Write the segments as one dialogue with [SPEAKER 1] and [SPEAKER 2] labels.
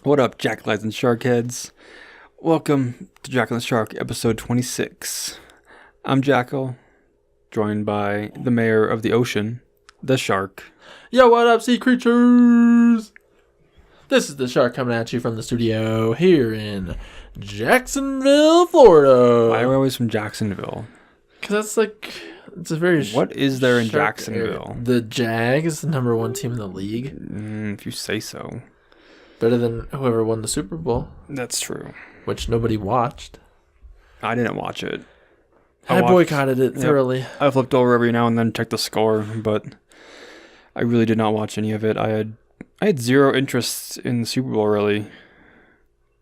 [SPEAKER 1] What up, Jackal and Sharkheads? Welcome to Jackal and Shark, episode 26. I'm Jackal, joined by the mayor of the ocean, the shark.
[SPEAKER 2] Yo, what up, sea creatures? This is the shark coming at you from the studio here in Jacksonville, Florida.
[SPEAKER 1] Why are we always from Jacksonville?
[SPEAKER 2] Because it's a very...
[SPEAKER 1] What is there in Jacksonville?
[SPEAKER 2] Area. The Jags, the number one team in the league.
[SPEAKER 1] If you say so.
[SPEAKER 2] Better than whoever won the Super Bowl.
[SPEAKER 1] That's true.
[SPEAKER 2] Which nobody watched.
[SPEAKER 1] I didn't watch it.
[SPEAKER 2] I boycotted it thoroughly.
[SPEAKER 1] Yep. I flipped over every now and then, checked the score, but I really did not watch any of it. I had zero interest in the Super Bowl, really.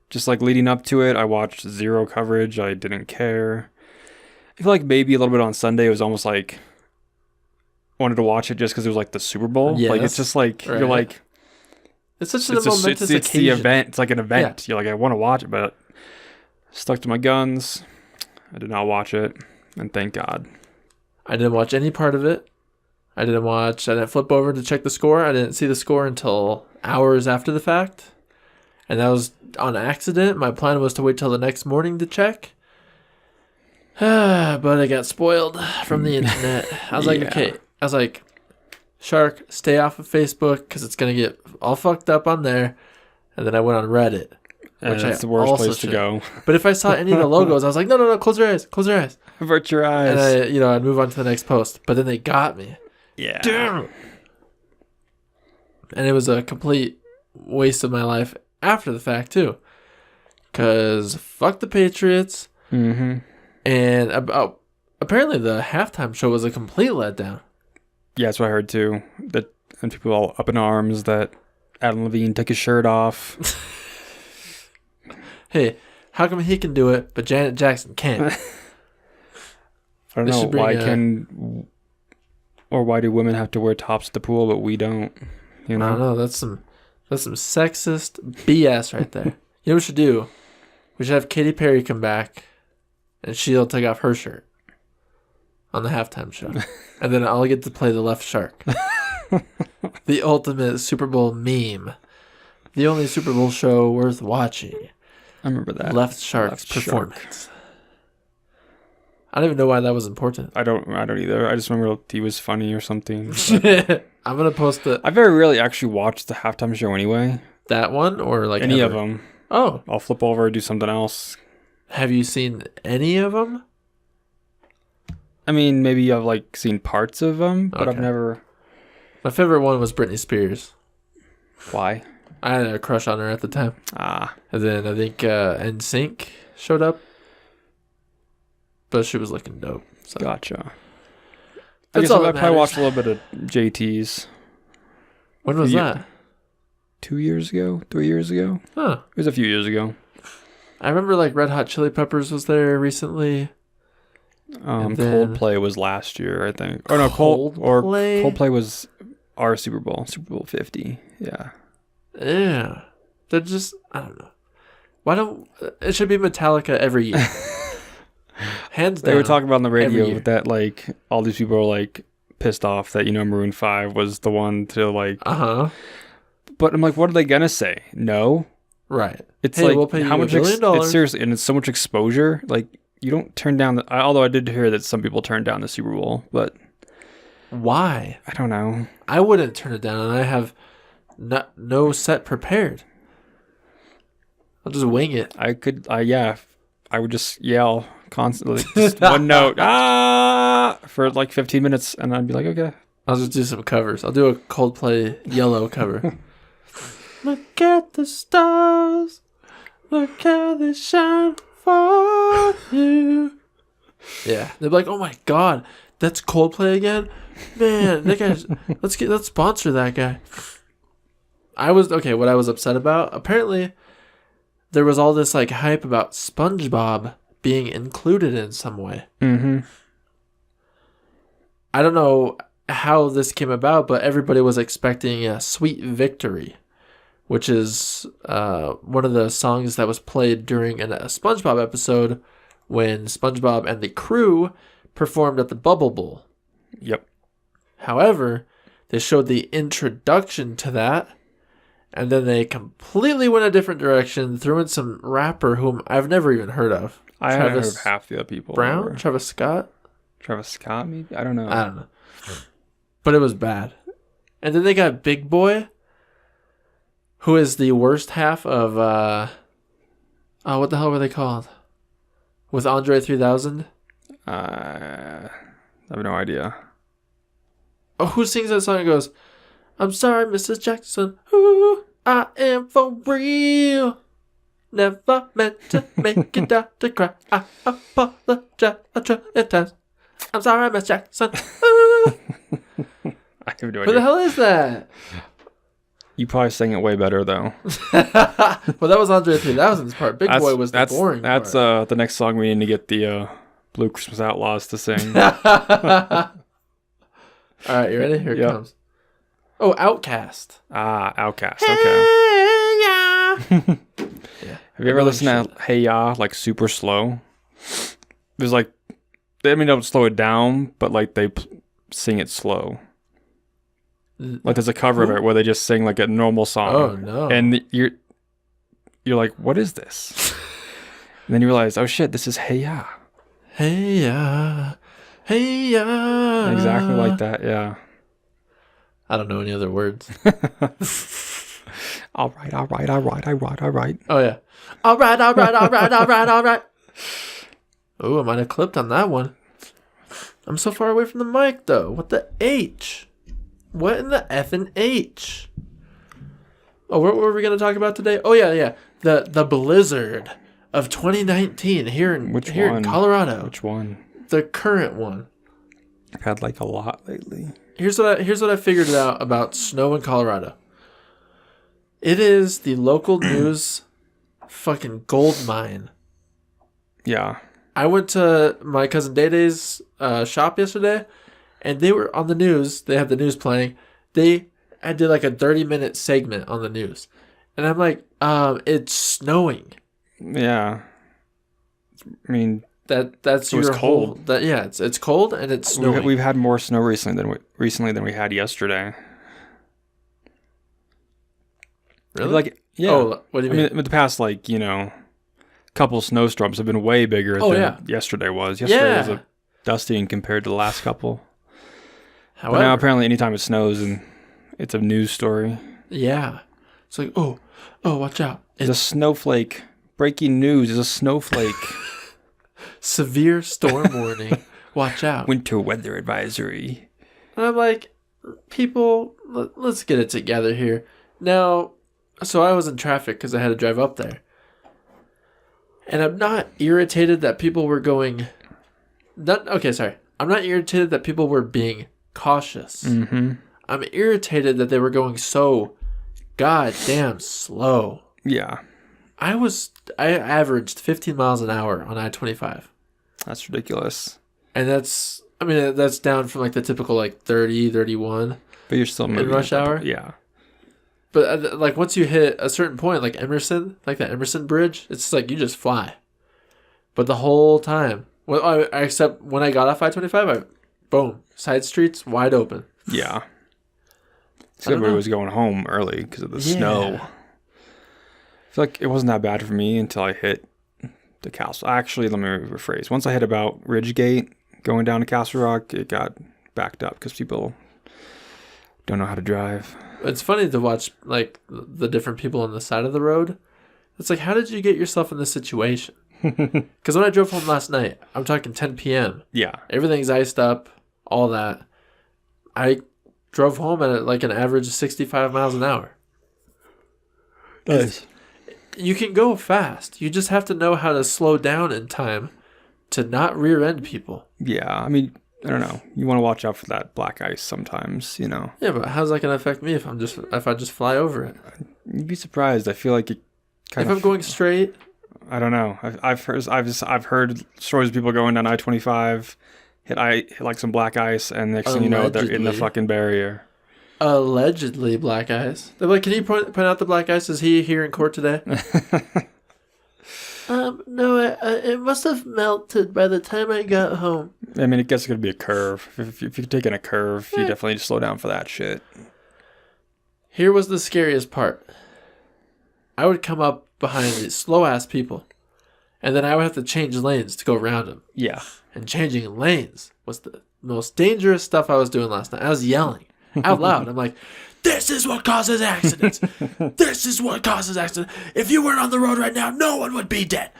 [SPEAKER 1] Just like leading up to it, I watched zero coverage. I didn't care. I feel like maybe a little bit on Sunday, it was almost like wanted to watch it just because it was like the Super Bowl.
[SPEAKER 2] Yes.
[SPEAKER 1] Like it's just like
[SPEAKER 2] right.
[SPEAKER 1] You're like
[SPEAKER 2] it's such a momentous occasion.
[SPEAKER 1] It's the event. It's like an event.
[SPEAKER 2] Yeah.
[SPEAKER 1] You're like, I want to watch it, but stuck to my guns. I did not watch it, and thank God.
[SPEAKER 2] I didn't watch any part of it. I didn't flip over to check the score. I didn't see the score until hours after the fact. And that was on accident. My plan was to wait till the next morning to check. But I got spoiled from the internet. I was like, okay. I was like, Shark, stay off of Facebook because it's going to get all fucked up on there. And then I went on Reddit.
[SPEAKER 1] Which that's the worst place to go.
[SPEAKER 2] But if I saw any of the logos, I was like, no, close your eyes. Close your eyes.
[SPEAKER 1] Avert your eyes.
[SPEAKER 2] And I'd move on to the next post. But then they got me.
[SPEAKER 1] Yeah.
[SPEAKER 2] Damn. And it was a complete waste of my life after the fact, too. Because fuck the Patriots.
[SPEAKER 1] Mm-hmm.
[SPEAKER 2] And apparently the halftime show was a complete letdown.
[SPEAKER 1] Yeah, that's what I heard, too. And people all up in arms that Adam Levine took his shirt off.
[SPEAKER 2] Hey, how come he can do it, but Janet Jackson can't?
[SPEAKER 1] I don't know. Why do women have to wear tops at the pool, but we don't? You know?
[SPEAKER 2] I don't know. That's some sexist BS right there. You know what we should do? We should have Katy Perry come back, and she'll take off her shirt on the halftime show. And then I'll get to play the left shark. The ultimate Super Bowl meme. The only Super Bowl show worth watching.
[SPEAKER 1] I remember that.
[SPEAKER 2] Left Shark's performance. I don't even know why that was important.
[SPEAKER 1] I don't either. I just remember he was funny or something.
[SPEAKER 2] I'm going to post it.
[SPEAKER 1] I very rarely actually watch the halftime show anyway.
[SPEAKER 2] That one or like
[SPEAKER 1] any of them.
[SPEAKER 2] Oh.
[SPEAKER 1] I'll flip over and do something else.
[SPEAKER 2] Have you seen any of them?
[SPEAKER 1] I mean, maybe I've like seen parts of them, but I've never.
[SPEAKER 2] My favorite one was Britney Spears.
[SPEAKER 1] Why?
[SPEAKER 2] I had a crush on her at the time. And then I think NSYNC showed up. But she was looking dope. So.
[SPEAKER 1] Gotcha. I guess I probably watched a little bit of JT's.
[SPEAKER 2] When was that?
[SPEAKER 1] 2 years ago? 3 years ago?
[SPEAKER 2] Huh.
[SPEAKER 1] It was a few years ago.
[SPEAKER 2] I remember like Red Hot Chili Peppers was there recently.
[SPEAKER 1] Coldplay was last year, I think. Or no, Coldplay was our Super Bowl 50. Yeah.
[SPEAKER 2] Yeah. They're just, I don't know. It should be Metallica every year. Hands down.
[SPEAKER 1] They were talking about on the radio that like all these people are like pissed off that Maroon 5 was the one to like. But I'm like, what are they gonna say? No.
[SPEAKER 2] Right.
[SPEAKER 1] It's
[SPEAKER 2] we'll pay
[SPEAKER 1] how
[SPEAKER 2] you
[SPEAKER 1] much?
[SPEAKER 2] $1 billion.
[SPEAKER 1] It's seriously, and it's so much exposure. Like you don't turn down. Although I did hear that some people turned down the Super Bowl, but
[SPEAKER 2] why?
[SPEAKER 1] I don't know.
[SPEAKER 2] I wouldn't turn it down, and I have no set prepared. I'll just wing it.
[SPEAKER 1] I would just yell constantly, just one note, for like 15 minutes, and I'd be like, okay.
[SPEAKER 2] I'll just do some covers. I'll do a Coldplay Yellow cover. Look at the stars, look how they shine for you. Yeah, they'll be like, oh my god, that's Coldplay again, man. That guy's let's sponsor that guy. What I was upset about, apparently there was all this like hype about SpongeBob being included in some way.
[SPEAKER 1] Mm-hmm.
[SPEAKER 2] I don't know how this came about, but everybody was expecting a Sweet Victory, which is one of the songs that was played during a SpongeBob episode when SpongeBob and the crew performed at the Bubble Bowl.
[SPEAKER 1] Yep.
[SPEAKER 2] However, they showed the introduction to that, And then they completely went a different direction, threw in some rapper whom I've never even heard of.
[SPEAKER 1] I haven't heard of half the other people.
[SPEAKER 2] Brown? Travis Scott?
[SPEAKER 1] Travis Scott, maybe? I don't know.
[SPEAKER 2] I don't know. But it was bad. And then they got Big Boy, who is the worst half of, what the hell were they called? With Andre 3000?
[SPEAKER 1] I have no idea.
[SPEAKER 2] Oh, who sings that song and goes, I'm sorry, Mrs. Jackson. Ooh, I am for real. Never meant to make your daughter cry. I apologize a trillion times. I'm sorry, Miss Jackson. Ooh.
[SPEAKER 1] I have no idea.
[SPEAKER 2] Who the hell is that?
[SPEAKER 1] You probably sang it way better, though.
[SPEAKER 2] Well, that was Andre 3000's part. Big Boy was the boring part.
[SPEAKER 1] That's the next song we need to get the Blue Christmas Outlaws to sing.
[SPEAKER 2] All right, you ready? Here it comes. Oh, Outcast.
[SPEAKER 1] Outcast. Okay.
[SPEAKER 2] Hey, yeah.
[SPEAKER 1] Yeah. Have you ever listened to Hey Ya, like super slow? There's like, they don't slow it down, but like they sing it slow. Like there's a cover of it where they just sing like a normal song.
[SPEAKER 2] Oh no!
[SPEAKER 1] And you're like, what is this? And then you realize, oh shit, this is Hey Ya.
[SPEAKER 2] Hey Ya, hey Ya.
[SPEAKER 1] Exactly like that. Yeah.
[SPEAKER 2] I don't know any other words.
[SPEAKER 1] All right.
[SPEAKER 2] Oh yeah. All right. Oh, I might have clipped on that one. I'm so far away from the mic though. What the H? What in the effing H? Oh, what were we going to talk about today? Oh yeah. The blizzard of 2019 here in Colorado.
[SPEAKER 1] Which one?
[SPEAKER 2] The current one.
[SPEAKER 1] I've had like a lot lately.
[SPEAKER 2] Here's what I figured out about snow in Colorado. It is the local news fucking gold mine.
[SPEAKER 1] Yeah.
[SPEAKER 2] I went to my cousin Day Day's shop yesterday, and they were on the news. They had the news playing. I did like a 30-minute segment on the news, and I'm like, it's snowing.
[SPEAKER 1] Yeah. I mean,
[SPEAKER 2] that's your
[SPEAKER 1] cold.
[SPEAKER 2] Whole, it's cold and it's snowing.
[SPEAKER 1] We've had more snow recently than we had yesterday.
[SPEAKER 2] Really?
[SPEAKER 1] Like, yeah.
[SPEAKER 2] Oh, what do you mean?
[SPEAKER 1] I mean, the past couple snowstorms have been way bigger than yesterday was. Yesterday was a dusting compared to the last couple.
[SPEAKER 2] However,
[SPEAKER 1] but now apparently anytime it snows and it's a news story.
[SPEAKER 2] Yeah. It's like, oh, watch out.
[SPEAKER 1] It's a snowflake. Breaking news is a snowflake.
[SPEAKER 2] Severe storm warning. Watch out.
[SPEAKER 1] Winter weather advisory.
[SPEAKER 2] And I'm like, people, let's get it together here. Now, so I was in traffic because I had to drive up there. And I'm not irritated that people were going... I'm not irritated that people were being cautious.
[SPEAKER 1] Mm-hmm.
[SPEAKER 2] I'm irritated that they were going so goddamn slow.
[SPEAKER 1] Yeah.
[SPEAKER 2] I averaged 15 miles an hour on I-25.
[SPEAKER 1] That's ridiculous.
[SPEAKER 2] And that's down from like the typical like 30, 31.
[SPEAKER 1] But you're still moving
[SPEAKER 2] in rush hour.
[SPEAKER 1] Yeah.
[SPEAKER 2] But like once you hit a certain point, like Emerson, like that Emerson Bridge, it's like you just fly. But the whole time, except when I got off I-25, boom, side streets wide open.
[SPEAKER 1] Yeah. So everybody was going home early because of the snow. I feel like it wasn't that bad for me until I hit the Castle. Actually, let me rephrase. Once I hit about Ridgegate going down to Castle Rock, it got backed up because people don't know how to drive.
[SPEAKER 2] It's funny to watch like the different people on the side of the road. It's like, how did you get yourself in this situation? Because when I drove home last night, I'm talking 10 p.m.
[SPEAKER 1] Yeah.
[SPEAKER 2] Everything's iced up, all that. I drove home at like an average of 65 miles an hour.
[SPEAKER 1] Nice.
[SPEAKER 2] You can go fast. You just have to know how to slow down in time to not rear end people.
[SPEAKER 1] Yeah, I mean, I don't know. You want to watch out for that black ice sometimes, you know.
[SPEAKER 2] Yeah, but how's that going to affect me if I just fly over it?
[SPEAKER 1] You'd be surprised. I feel like it
[SPEAKER 2] if I'm going straight.
[SPEAKER 1] I don't know. I've heard stories of people going down I-25, hit like some black ice, and next thing you know, they're in the fucking barrier.
[SPEAKER 2] Allegedly black ice. They're like, can you point out the black ice? Is he here in court today? No, it must have melted by the time I got home.
[SPEAKER 1] I mean, I guess it's going to be a curve. If you're taking a curve, you definitely just slow down for that shit.
[SPEAKER 2] Here was the scariest part. I would come up behind these slow ass people, and then I would have to change lanes to go around them.
[SPEAKER 1] Yeah.
[SPEAKER 2] And changing lanes was the most dangerous stuff I was doing last night. I was yelling out loud. I'm like, this is what causes accidents. This is what causes accidents. If you weren't on the road right now, no one would be dead.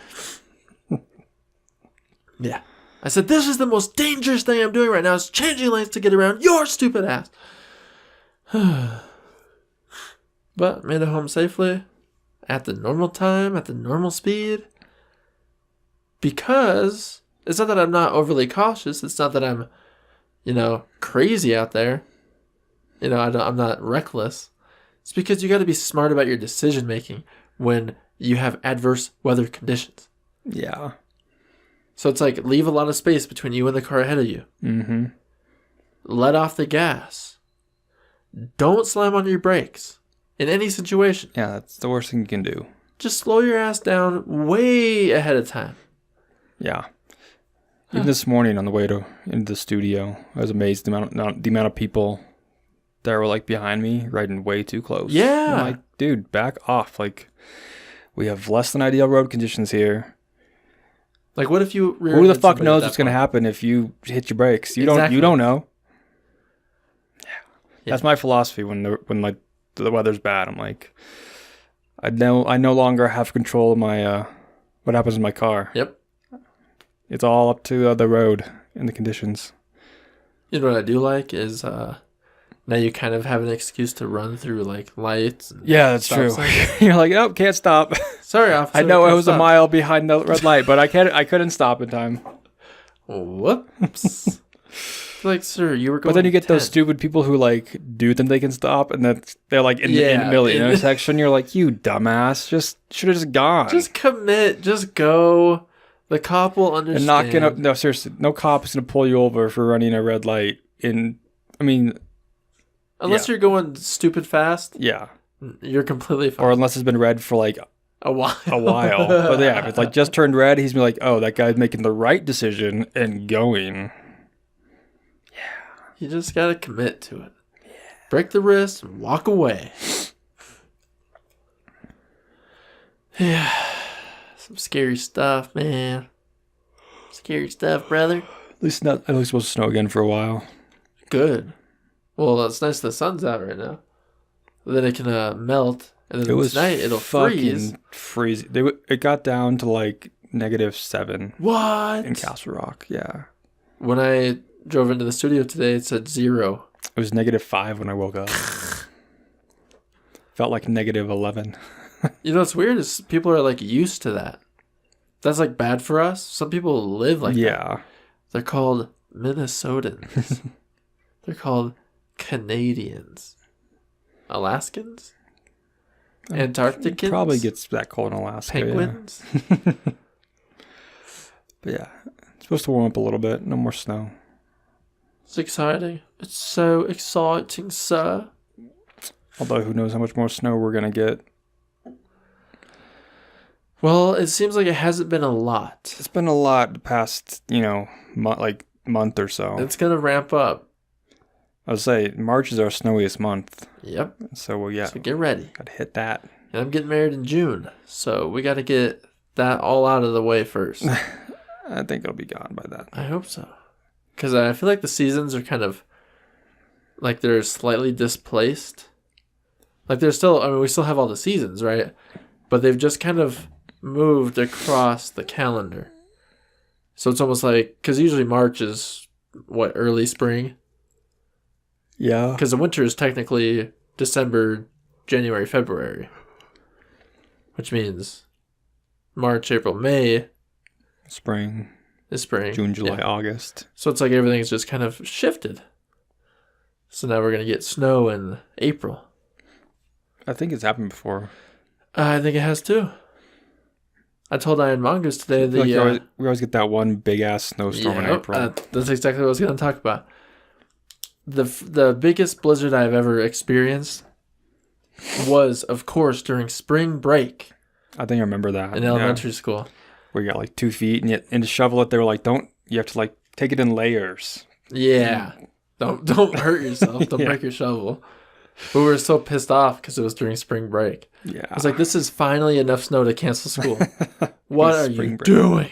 [SPEAKER 2] Yeah. I said, this is the most dangerous thing I'm doing right now is changing lanes to get around your stupid ass. But made it home safely at the normal time, at the normal speed. Because it's not that I'm not overly cautious. It's not that I'm, crazy out there. I'm not reckless. It's because you got to be smart about your decision making when you have adverse weather conditions.
[SPEAKER 1] Yeah.
[SPEAKER 2] So it's like leave a lot of space between you and the car ahead of you.
[SPEAKER 1] Mm-hmm.
[SPEAKER 2] Let off the gas. Don't slam on your brakes in any situation.
[SPEAKER 1] Yeah, that's the worst thing you can do.
[SPEAKER 2] Just slow your ass down way ahead of time.
[SPEAKER 1] Yeah. Even this morning on the way into the studio, I was amazed the amount of people that were like behind me riding way too close.
[SPEAKER 2] Yeah.
[SPEAKER 1] I'm like, dude, back off. Like, we have less than ideal road conditions here.
[SPEAKER 2] Like, what if you...
[SPEAKER 1] Who the fuck knows what's going to happen if you hit your brakes? You don't know. Yeah. That's my philosophy when the weather's bad. I'm like, I no longer have control of my what happens in my car.
[SPEAKER 2] Yep.
[SPEAKER 1] It's all up to the road and the conditions.
[SPEAKER 2] You know what I do like is now you kind of have an excuse to run through like lights. And
[SPEAKER 1] yeah, that's true. You're like, oh, can't stop.
[SPEAKER 2] Sorry, officer.
[SPEAKER 1] I know I was a mile behind the red light, but I couldn't stop in time.
[SPEAKER 2] Whoops. Like, sir, you were going.
[SPEAKER 1] But then you get
[SPEAKER 2] 10.
[SPEAKER 1] those stupid people who like do think they can stop, and then they're like in the middle of the intersection. You're like, you dumbass, should have just gone.
[SPEAKER 2] Just commit. Just go. The cop will understand.
[SPEAKER 1] And no, seriously, no cop is gonna pull you over for running a red light.
[SPEAKER 2] Unless you're going stupid fast.
[SPEAKER 1] Yeah.
[SPEAKER 2] You're completely fine.
[SPEAKER 1] Or unless it's been red for like
[SPEAKER 2] a while.
[SPEAKER 1] But yeah, if it's like just turned red, he's been like, oh, that guy's making the right decision and going. Yeah.
[SPEAKER 2] You just gotta commit to it. Yeah. Break the wrist and walk away. Yeah. Some scary stuff, man. Scary stuff, brother.
[SPEAKER 1] At least it's supposed to snow again for a while.
[SPEAKER 2] Good. Well, it's nice the sun's out right now. Then it can melt, and then tonight it'll freeze.
[SPEAKER 1] It got down to like -7.
[SPEAKER 2] What?
[SPEAKER 1] In Castle Rock, yeah.
[SPEAKER 2] When I drove into the studio today, it said 0.
[SPEAKER 1] It was -5 when I woke up. Felt like -11.
[SPEAKER 2] You know what's weird is people are like used to that. That's like bad for us. Some people live like that.
[SPEAKER 1] Yeah.
[SPEAKER 2] They're called Minnesotans. They're called Canadians. Alaskans? Antarcticans?
[SPEAKER 1] It probably gets that cold in Alaska.
[SPEAKER 2] Penguins?
[SPEAKER 1] Yeah. But yeah, it's supposed to warm up a little bit. No more snow.
[SPEAKER 2] It's exciting. It's so exciting, sir.
[SPEAKER 1] Although who knows how much more snow we're going to get.
[SPEAKER 2] Well, it seems like it hasn't been a lot.
[SPEAKER 1] It's been a lot the past, month or so.
[SPEAKER 2] It's going to ramp up.
[SPEAKER 1] I would say March is our snowiest month.
[SPEAKER 2] Yep.
[SPEAKER 1] So, yeah.
[SPEAKER 2] So get ready.
[SPEAKER 1] Got to hit that.
[SPEAKER 2] And I'm getting married in June. So we got to get that all out of the way first.
[SPEAKER 1] I think it'll be gone by then.
[SPEAKER 2] I hope so. Because I feel like the seasons are kind of, like they're slightly displaced. Like we still have all the seasons, right? But they've just kind of moved across the calendar. So it's almost like, because usually March is, early spring?
[SPEAKER 1] Yeah.
[SPEAKER 2] Because the winter is technically December, January, February. Which means March, April, May.
[SPEAKER 1] Spring.
[SPEAKER 2] Is spring.
[SPEAKER 1] June, July, August.
[SPEAKER 2] So it's like everything's just kind of shifted. So now we're going to get snow in April.
[SPEAKER 1] I think it's happened before.
[SPEAKER 2] I think it has too. I told Iron Mongoose today
[SPEAKER 1] we always get that one big ass snowstorm in April.
[SPEAKER 2] That's exactly what I was going to talk about. The biggest blizzard I've ever experienced was, of course, during spring break.
[SPEAKER 1] I think I remember that
[SPEAKER 2] in elementary school.
[SPEAKER 1] Where you got like 2 feet, and to shovel it, they were like, you have to like take it in layers.
[SPEAKER 2] Yeah, don't hurt yourself. Don't break your shovel. But we were so pissed off because it was during spring break.
[SPEAKER 1] Yeah.
[SPEAKER 2] I was like, this is finally enough snow to cancel school. What are you
[SPEAKER 1] Spring break.
[SPEAKER 2] doing?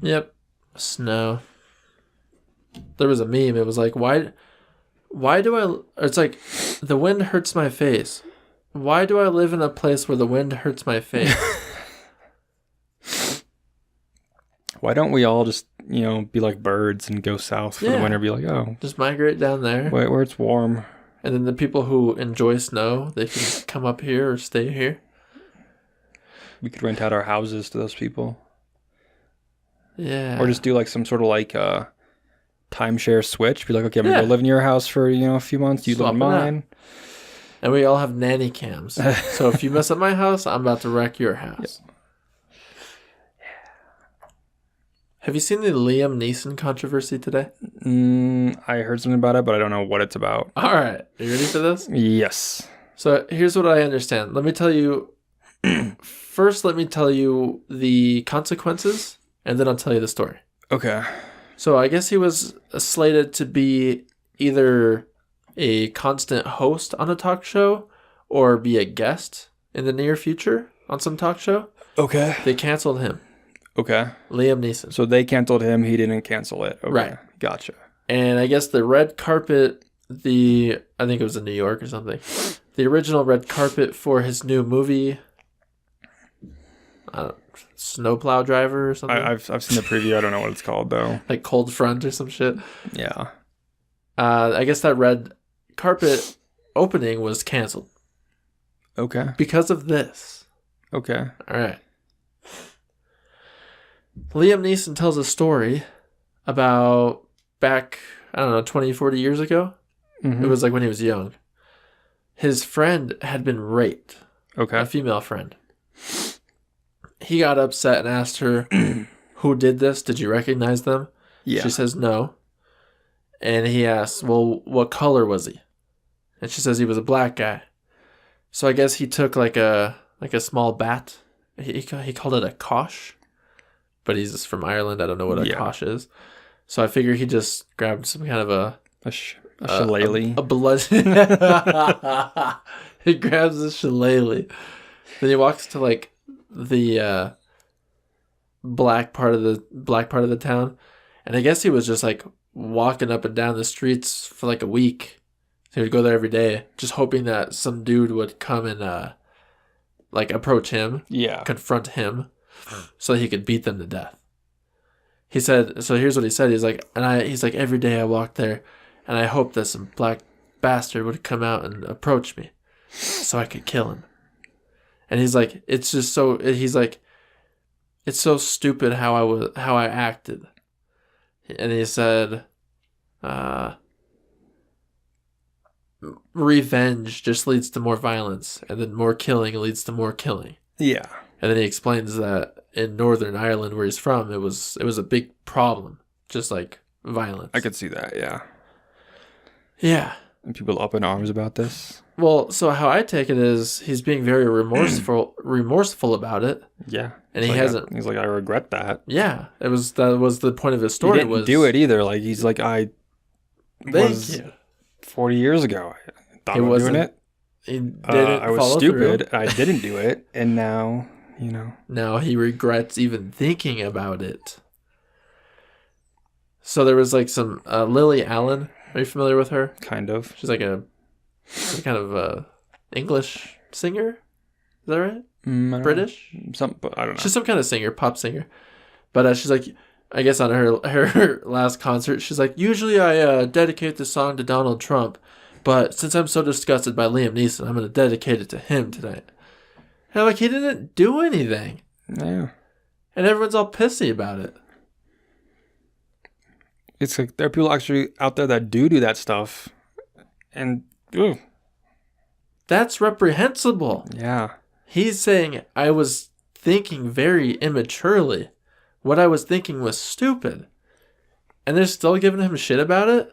[SPEAKER 2] Yep. Snow. There was a meme. It was like, why do I... It's like, the wind hurts my face. Why do I live in a place where the wind hurts my face?
[SPEAKER 1] Why don't we all just, be like birds and go south for the winter? Be like, oh,
[SPEAKER 2] just migrate down there.
[SPEAKER 1] where it's warm.
[SPEAKER 2] And then the people who enjoy snow, they can come up here or stay here.
[SPEAKER 1] We could rent out our houses to those people.
[SPEAKER 2] Yeah.
[SPEAKER 1] Or just do like some sort of like timeshare switch. Be like, okay, I'm going to go live in your house for, a few months. You live in mine.
[SPEAKER 2] And we all have nanny cams. So if you mess up my house, I'm about to wreck your house. Yep. Have you seen the Liam Neeson controversy today?
[SPEAKER 1] I heard something about it, but I don't know what it's about.
[SPEAKER 2] All right. Are you ready for this?
[SPEAKER 1] Yes.
[SPEAKER 2] So here's what I understand. Let me tell you. First, let me tell you the consequences, and then I'll tell you the story.
[SPEAKER 1] Okay.
[SPEAKER 2] So I guess he was slated to be either a constant host on a talk show or be a guest in the near future on some talk show.
[SPEAKER 1] Okay.
[SPEAKER 2] They canceled him.
[SPEAKER 1] Okay.
[SPEAKER 2] Liam Neeson.
[SPEAKER 1] So they canceled him. He didn't cancel it. Okay.
[SPEAKER 2] Right.
[SPEAKER 1] Gotcha.
[SPEAKER 2] And I guess the red carpet, I think it was in New York or something. The original red carpet for his new movie, Snowplow Driver or something.
[SPEAKER 1] I've seen the preview. I don't know what it's called though.
[SPEAKER 2] Like Cold Front or some shit.
[SPEAKER 1] Yeah.
[SPEAKER 2] I guess that red carpet opening was canceled.
[SPEAKER 1] Okay.
[SPEAKER 2] Because of this.
[SPEAKER 1] Okay.
[SPEAKER 2] All right. Liam Neeson tells a story about back, 20, 40 years ago. Mm-hmm. It was like when he was young. His friend had been raped.
[SPEAKER 1] Okay.
[SPEAKER 2] A female friend. He got upset and asked her, who did this? Did you recognize them?
[SPEAKER 1] Yeah.
[SPEAKER 2] She says no. And he asks, well, what color was he? And she says he was a black guy. So I guess he took like a small bat. He called it a kosh. But he's just from Ireland. I don't know what a kosh is. So I figure he just grabbed some kind of a shillelagh. A blood. He grabs a shillelagh. Then he walks to like the black part of the town, and I guess he was just like walking up and down the streets for like a week. So he would go there every day, just hoping that some dude would come and like approach him, confront him, so he could beat them to death. He said, so here's what he said. He's like, every day I walked there, and I hoped that some black bastard would come out and approach me, so I could kill him. And he's like, it's just so. He's like, it's so stupid how I acted. And he said, revenge just leads to more violence, and then more killing leads to more killing.
[SPEAKER 1] Yeah.
[SPEAKER 2] And then he explains that in Northern Ireland, where he's from, it was a big problem, just like violence.
[SPEAKER 1] I could see that, yeah.
[SPEAKER 2] Yeah.
[SPEAKER 1] And people up in arms about this.
[SPEAKER 2] Well, so how I take it is he's being very remorseful about it.
[SPEAKER 1] Yeah.
[SPEAKER 2] And he hasn't.
[SPEAKER 1] He's like, I regret that.
[SPEAKER 2] Yeah. That was the point of his story.
[SPEAKER 1] He didn't do it either. Like, he's like,
[SPEAKER 2] Thank you.
[SPEAKER 1] 40 years ago, I thought about doing it.
[SPEAKER 2] He didn't
[SPEAKER 1] I was stupid. I didn't do it. And now,
[SPEAKER 2] Now he regrets even thinking about it. So there was like some Lily Allen. Are you familiar with her?
[SPEAKER 1] Kind of.
[SPEAKER 2] She's like some kind of English singer. Is that right? British?
[SPEAKER 1] I don't know.
[SPEAKER 2] She's some kind of singer, pop singer. But she's like, I guess on her last concert, she's like, usually I dedicate the song to Donald Trump, but since I'm so disgusted by Liam Neeson, I'm going to dedicate it to him tonight. And I'm like, he didn't do anything.
[SPEAKER 1] Yeah.
[SPEAKER 2] And everyone's all pissy about it.
[SPEAKER 1] It's like there are people actually out there that do that stuff. And, ooh.
[SPEAKER 2] That's reprehensible.
[SPEAKER 1] Yeah.
[SPEAKER 2] He's saying, I was thinking very immaturely. What I was thinking was stupid. And they're still giving him shit about it?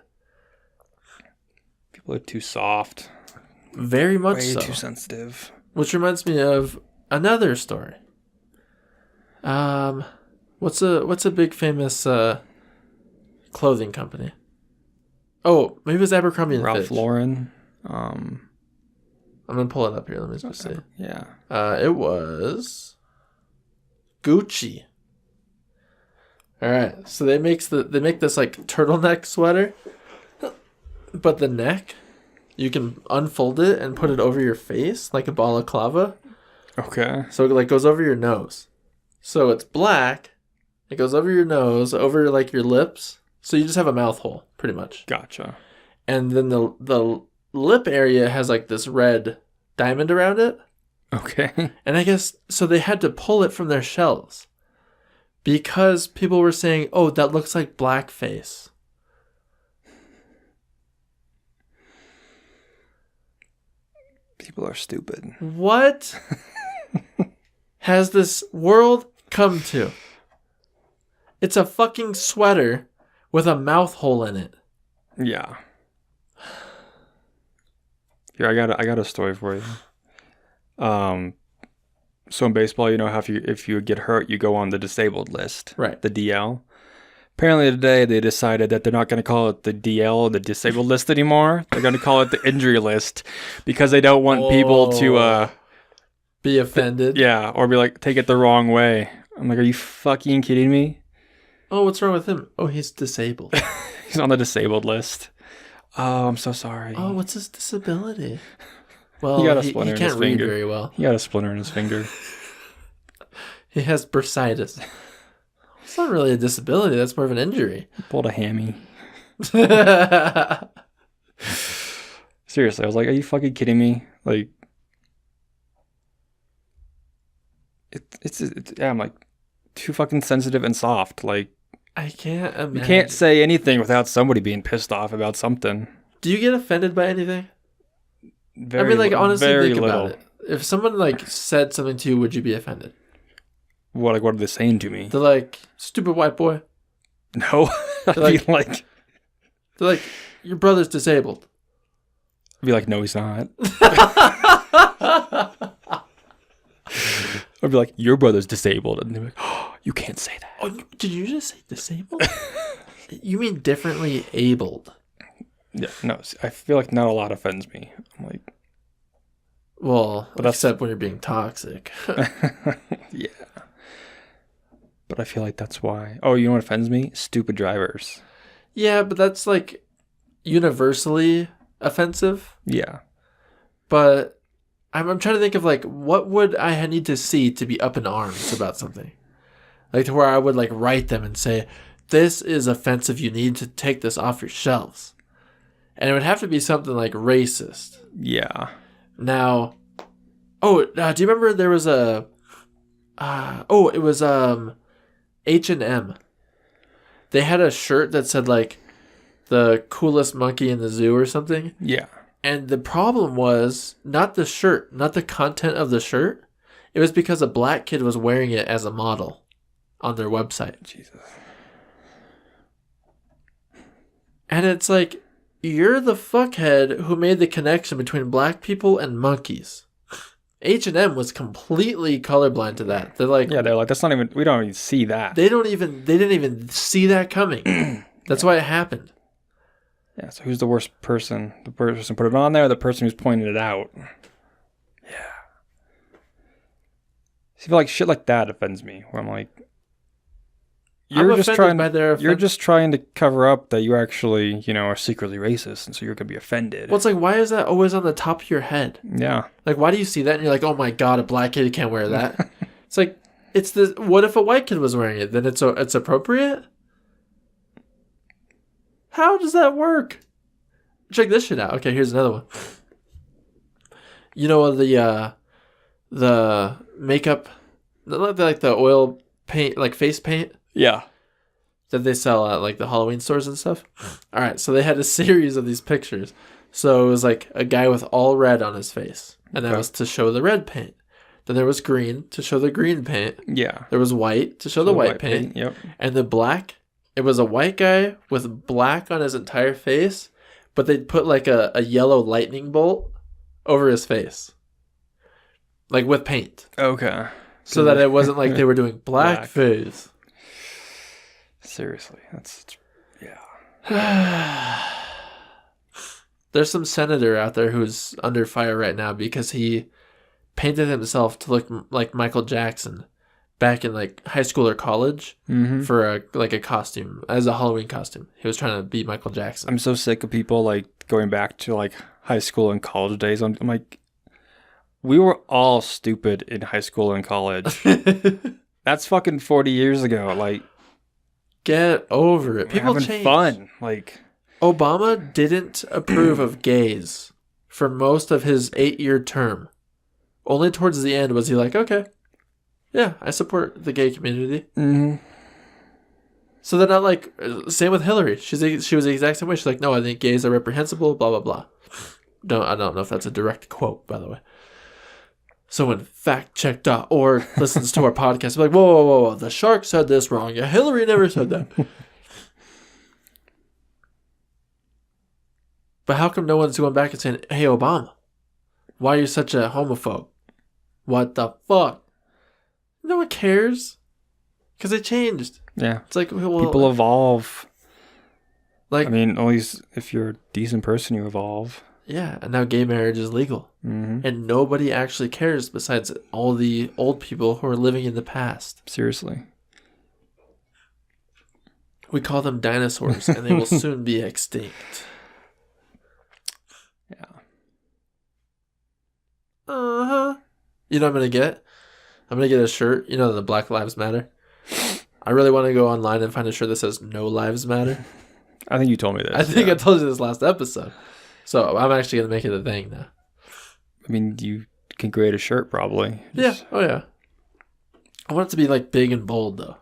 [SPEAKER 1] People are too soft.
[SPEAKER 2] Very much so.
[SPEAKER 1] Way too sensitive.
[SPEAKER 2] Which reminds me of another story. What's a big famous clothing company. Oh, maybe it was Abercrombie and
[SPEAKER 1] Ralph
[SPEAKER 2] Fitch.
[SPEAKER 1] Lauren.
[SPEAKER 2] I'm gonna pull it up here. Let me just see.
[SPEAKER 1] Yeah.
[SPEAKER 2] It was Gucci. All right, so they make this like turtleneck sweater, but the neck, you can unfold it and put it over your face like a balaclava.
[SPEAKER 1] Okay.
[SPEAKER 2] So it like goes over your nose. So it's black. It goes over your nose, over like your lips. So you just have a mouth hole, pretty much.
[SPEAKER 1] Gotcha.
[SPEAKER 2] And then the lip area has like this red diamond around it.
[SPEAKER 1] Okay.
[SPEAKER 2] And I guess so they had to pull it from their shelves because people were saying, "Oh, that looks like blackface."
[SPEAKER 1] People are stupid.
[SPEAKER 2] What has this world come to? It's a fucking sweater with a mouth hole in it.
[SPEAKER 1] Yeah. Here, I got a story for you. So in baseball, you know how if you get hurt, you go on the disabled list,
[SPEAKER 2] Right?
[SPEAKER 1] the DL. Apparently today they decided that they're not going to call it the DL, the disabled list anymore. They're going to call it the injury list because they don't want people to
[SPEAKER 2] be offended.
[SPEAKER 1] or be like take it the wrong way. I'm like, are you fucking kidding me?
[SPEAKER 2] Oh, what's wrong with him? Oh, he's disabled.
[SPEAKER 1] He's on the disabled list. Oh, I'm so sorry.
[SPEAKER 2] Oh, what's his disability? Well,
[SPEAKER 1] he got a
[SPEAKER 2] he
[SPEAKER 1] splinter in
[SPEAKER 2] can't
[SPEAKER 1] his
[SPEAKER 2] read
[SPEAKER 1] finger.
[SPEAKER 2] very well.
[SPEAKER 1] He got a splinter in his finger.
[SPEAKER 2] He has bursitis. It's not really a disability. That's more of an injury.
[SPEAKER 1] He pulled a hammy. Seriously, I was like, are you fucking kidding me? Like, I'm like, too fucking sensitive and soft. Like,
[SPEAKER 2] I can't imagine.
[SPEAKER 1] you can't say anything without somebody being pissed off about something.
[SPEAKER 2] Do you get offended by anything?
[SPEAKER 1] Very,
[SPEAKER 2] I mean, like, honestly,
[SPEAKER 1] very
[SPEAKER 2] think
[SPEAKER 1] little.
[SPEAKER 2] about it. If someone, like, said something to you, would you be offended?
[SPEAKER 1] What are they saying to me?
[SPEAKER 2] They're like, stupid white boy.
[SPEAKER 1] No. I'd
[SPEAKER 2] They're
[SPEAKER 1] be like,
[SPEAKER 2] They're like, your brother's disabled.
[SPEAKER 1] I'd be like, no, he's not. I'd be like, your brother's disabled. And they'd be like, oh, you can't say that.
[SPEAKER 2] Oh, did you just say disabled? You mean differently abled?
[SPEAKER 1] Yeah, no, I feel like not a lot offends me. I'm like,
[SPEAKER 2] well,
[SPEAKER 1] but
[SPEAKER 2] except when you're being toxic.
[SPEAKER 1] yeah. But I feel like that's why. Oh, you know what offends me? Stupid drivers.
[SPEAKER 2] Yeah, but that's like universally offensive.
[SPEAKER 1] Yeah.
[SPEAKER 2] But I'm trying to think of like what would I need to see to be up in arms about something, like to where I would like write them and say, "This is offensive. You need to take this off your shelves," and it would have to be something like racist.
[SPEAKER 1] Yeah.
[SPEAKER 2] Now, do you remember there was a? It was H&M. They had a shirt that said like the coolest monkey in the zoo or something.
[SPEAKER 1] Yeah.
[SPEAKER 2] And the problem was not the shirt, not the content of the shirt. It was because a black kid was wearing it as a model on their website.
[SPEAKER 1] Jesus.
[SPEAKER 2] And it's like, you're the fuckhead who made the connection between black people and monkeys. H&M was completely colorblind to that. They're like,
[SPEAKER 1] that's not even, we don't even see that.
[SPEAKER 2] they didn't even see that coming. That's why it happened.
[SPEAKER 1] Yeah, so who's the worst person? The person who put it on there or the person who's pointed it out? Yeah. See, I feel like shit like that offends me, where I'm like, you're just trying to cover up that you actually, are secretly racist, and so you're going to be offended.
[SPEAKER 2] Well, it's like, why is that always on the top of your head?
[SPEAKER 1] Yeah.
[SPEAKER 2] Like, why do you see that and you're like, oh my god, a black kid can't wear that? It's like, what if a white kid was wearing it? Then it's appropriate? How does that work? Check this shit out. Okay, here's another one. You know the makeup, like the oil paint, like face paint?
[SPEAKER 1] Yeah.
[SPEAKER 2] That they sell at like the Halloween stores and stuff. All right, so they had a series of these pictures. So it was like a guy with all red on his face, and that was to show the red paint. Then there was green to show the green paint.
[SPEAKER 1] Yeah.
[SPEAKER 2] There was white to show the white paint.
[SPEAKER 1] Yep.
[SPEAKER 2] And the black, it was a white guy with black on his entire face, but they'd put like a yellow lightning bolt over his face, like with paint.
[SPEAKER 1] Okay.
[SPEAKER 2] So that it wasn't like they were doing blackface.
[SPEAKER 1] Seriously, Yeah.
[SPEAKER 2] There's some senator out there who's under fire right now because he painted himself to look like Michael Jackson back in like high school or college for a costume, as a Halloween costume. He was trying to be Michael Jackson.
[SPEAKER 1] I'm so sick of people like going back to like high school and college days. I'm like, we were all stupid in high school and college. That's fucking 40 years ago. Like,
[SPEAKER 2] get over it. People
[SPEAKER 1] having
[SPEAKER 2] change.
[SPEAKER 1] fun. Like,
[SPEAKER 2] Obama didn't approve of gays for most of his 8-year term. Only towards the end was he like, okay, yeah, I support the gay community.
[SPEAKER 1] mm-hmm.
[SPEAKER 2] So they're not like, same with Hillary. She was the exact same way. She's like, no, I think gays are reprehensible, blah, blah, blah. I don't know if that's a direct quote, by the way. So when factcheck.org listens to our podcast, they're like, whoa, whoa, whoa, whoa, the shark said this wrong. Yeah, Hillary never said that. But how come no one's going back and saying, hey, Obama, why are you such a homophobe? What the fuck? No one cares. Because they changed.
[SPEAKER 1] Yeah.
[SPEAKER 2] It's like, well,
[SPEAKER 1] people evolve.
[SPEAKER 2] Like,
[SPEAKER 1] I mean, at least if you're a decent person, you evolve.
[SPEAKER 2] Yeah, and now gay marriage is legal.
[SPEAKER 1] Mm-hmm.
[SPEAKER 2] And nobody actually cares besides all the old people who are living in the past.
[SPEAKER 1] Seriously.
[SPEAKER 2] We call them dinosaurs, and they will soon be extinct.
[SPEAKER 1] Yeah.
[SPEAKER 2] Uh-huh. You know what I'm going to get? I'm going to get a shirt, you know, the Black Lives Matter. I really want to go online and find a shirt that says No Lives Matter.
[SPEAKER 1] I think you told me this.
[SPEAKER 2] I think I told you this last episode. So I'm actually going to make it a thing now.
[SPEAKER 1] I mean, you can create a shirt probably.
[SPEAKER 2] Yeah. Oh, yeah. I want it to be like big and bold, though.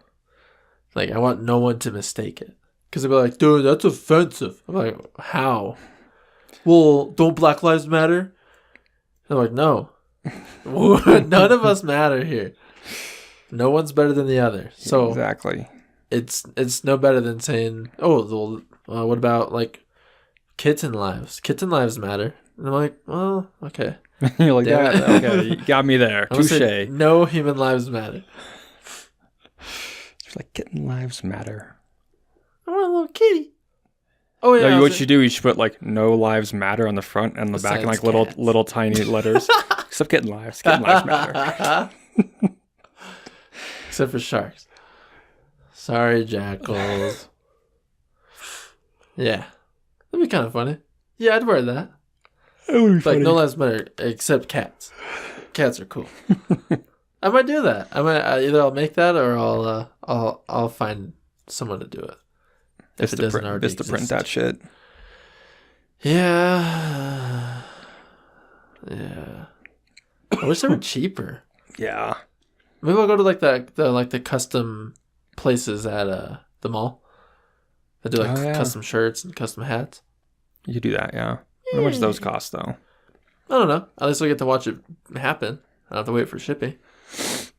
[SPEAKER 2] Like, I want no one to mistake it. Because they'll be like, dude, that's offensive. I'm like, how? Well, don't Black Lives Matter? They're like, no. None of us matter here. No one's better than the other. So
[SPEAKER 1] exactly.
[SPEAKER 2] It's no better than saying, oh, well, what about, like, kitten lives? Kitten lives matter. And I'm like, well, okay.
[SPEAKER 1] You're like, that? Okay, you got me there. Touche.
[SPEAKER 2] No human lives matter.
[SPEAKER 1] It's like, kitten lives matter.
[SPEAKER 2] I want a little kitty. Oh, yeah.
[SPEAKER 1] No, what you do, you should put, like, no lives matter on the front and the back in, like, little tiny letters. Except kitten lives. Kitten lives matter.
[SPEAKER 2] Except for sharks. Sorry, jackals. Yeah. That'd be kind of funny. Yeah, I'd wear that.
[SPEAKER 1] That would be
[SPEAKER 2] like,
[SPEAKER 1] funny.
[SPEAKER 2] no lives matter except cats. Cats are cool. I might do that. Either I'll make that or I'll find someone to do it. If it doesn't already exist.
[SPEAKER 1] Just to print that shit.
[SPEAKER 2] Yeah. Yeah. I wish they were cheaper.
[SPEAKER 1] Yeah.
[SPEAKER 2] Maybe I'll go to like the custom places at the mall. They do like custom shirts and custom hats.
[SPEAKER 1] You could do that, yeah. How much do those cost though?
[SPEAKER 2] I don't know. At least we get to watch it happen. I don't have to wait for shipping.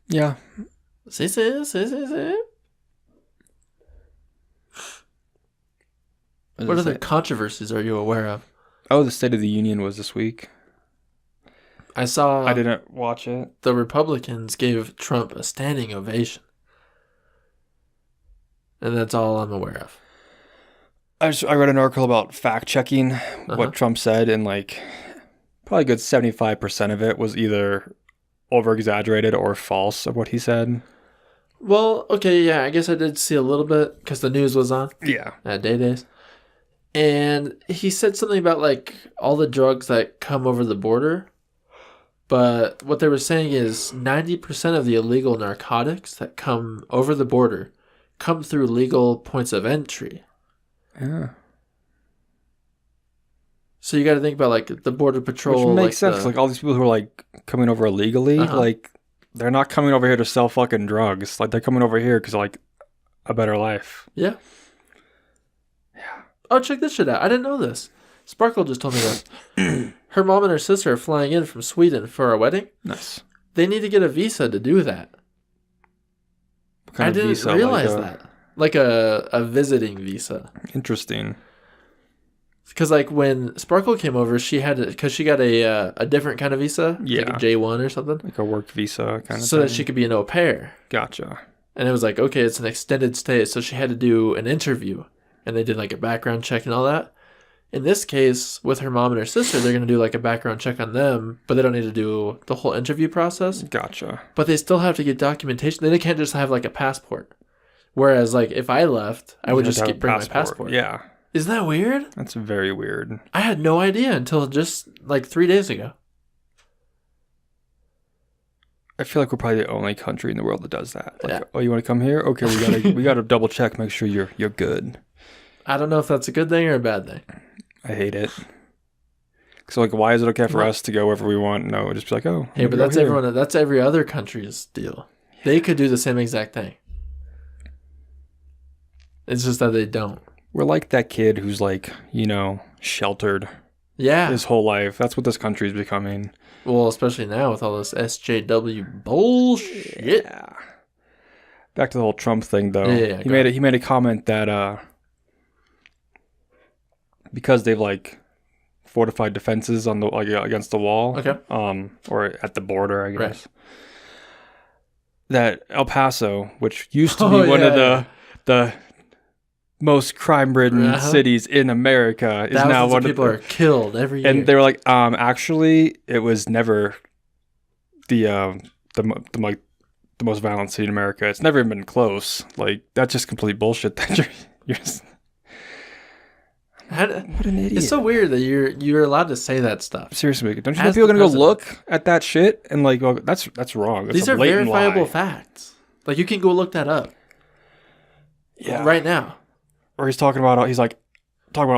[SPEAKER 1] Yeah.
[SPEAKER 2] See. What other controversies are you aware of?
[SPEAKER 1] Oh, the State of the Union was this week.
[SPEAKER 2] I
[SPEAKER 1] didn't watch it.
[SPEAKER 2] The Republicans gave Trump a standing ovation. And that's all I'm aware of.
[SPEAKER 1] I read an article about fact-checking what Trump said, and like probably a good 75% of it was either over-exaggerated or false of what he said.
[SPEAKER 2] Well, okay, yeah, I guess I did see a little bit because the news was on.
[SPEAKER 1] Yeah.
[SPEAKER 2] At Day-Days. And he said something about like all the drugs that come over the border. But what they were saying is 90% of the illegal narcotics that come over the border come through legal points of entry.
[SPEAKER 1] Yeah.
[SPEAKER 2] So you got to think about like the border patrol.
[SPEAKER 1] Which makes sense. Like all these people who are like coming over illegally, like they're not coming over here to sell fucking drugs. Like they're coming over here because like a better life.
[SPEAKER 2] Yeah.
[SPEAKER 1] Yeah.
[SPEAKER 2] Oh, check this shit out. I didn't know this. Sparkle just told me this. Her mom and her sister are flying in from Sweden for a wedding.
[SPEAKER 1] Nice.
[SPEAKER 2] They need to get a visa to do that.
[SPEAKER 1] What kind
[SPEAKER 2] I
[SPEAKER 1] of
[SPEAKER 2] didn't
[SPEAKER 1] visa?
[SPEAKER 2] realize that. Like a visiting visa.
[SPEAKER 1] Interesting.
[SPEAKER 2] Because like when Sparkle came over, she had because she got a different kind of visa, like a J1 or something,
[SPEAKER 1] like a work visa kind of
[SPEAKER 2] so
[SPEAKER 1] thing.
[SPEAKER 2] that she could be an au pair.
[SPEAKER 1] Gotcha.
[SPEAKER 2] And it was like, okay, it's an extended stay, so she had to do an interview and they did like a background check and all that. In this case, with her mom and her sister, they're going to do like a background check on them, but they don't need to do the whole interview process.
[SPEAKER 1] Gotcha.
[SPEAKER 2] But they still have to get documentation. They can't just have like a passport. Whereas like if I left, I would just bring my passport.
[SPEAKER 1] Yeah.
[SPEAKER 2] Isn't that weird?
[SPEAKER 1] That's very weird.
[SPEAKER 2] I had no idea until just like 3 days ago.
[SPEAKER 1] I feel like we're probably the only country in the world that does that. Like,
[SPEAKER 2] Yeah.
[SPEAKER 1] oh, you want to come here? Okay, we gotta double check, make sure you're good.
[SPEAKER 2] I don't know if that's a good thing or a bad thing.
[SPEAKER 1] I hate it. So like, why is it okay for us to go wherever we want? No, just be like, oh,
[SPEAKER 2] Hey, but that's everyone. That's every other country's deal. They could do the same exact thing. It's just that they don't.
[SPEAKER 1] We're like that kid who's like, sheltered
[SPEAKER 2] Yeah.
[SPEAKER 1] his whole life. That's what this country is becoming.
[SPEAKER 2] Well, especially now with all this SJW bullshit.
[SPEAKER 1] Yeah. Back to the whole Trump thing, though.
[SPEAKER 2] Yeah,
[SPEAKER 1] he made a comment that because they've like fortified defenses on the against the wall,
[SPEAKER 2] Okay.
[SPEAKER 1] or at the border, I guess.
[SPEAKER 2] Right.
[SPEAKER 1] That El Paso, which used to be one of the most crime-ridden cities in America, is now one of
[SPEAKER 2] people are killed every year.
[SPEAKER 1] And they were like, actually, it was never the most violent city in America. It's never even been close. Like, that's just complete bullshit. That you're just... What an idiot.
[SPEAKER 2] It's so weird that you're allowed to say that stuff.
[SPEAKER 1] Seriously, don't you think people are going to go look at that shit and like, well, that's wrong. That's
[SPEAKER 2] These are verifiable facts. Like, you can go look that up.
[SPEAKER 1] Yeah.
[SPEAKER 2] Right now.
[SPEAKER 1] Or he's talking about all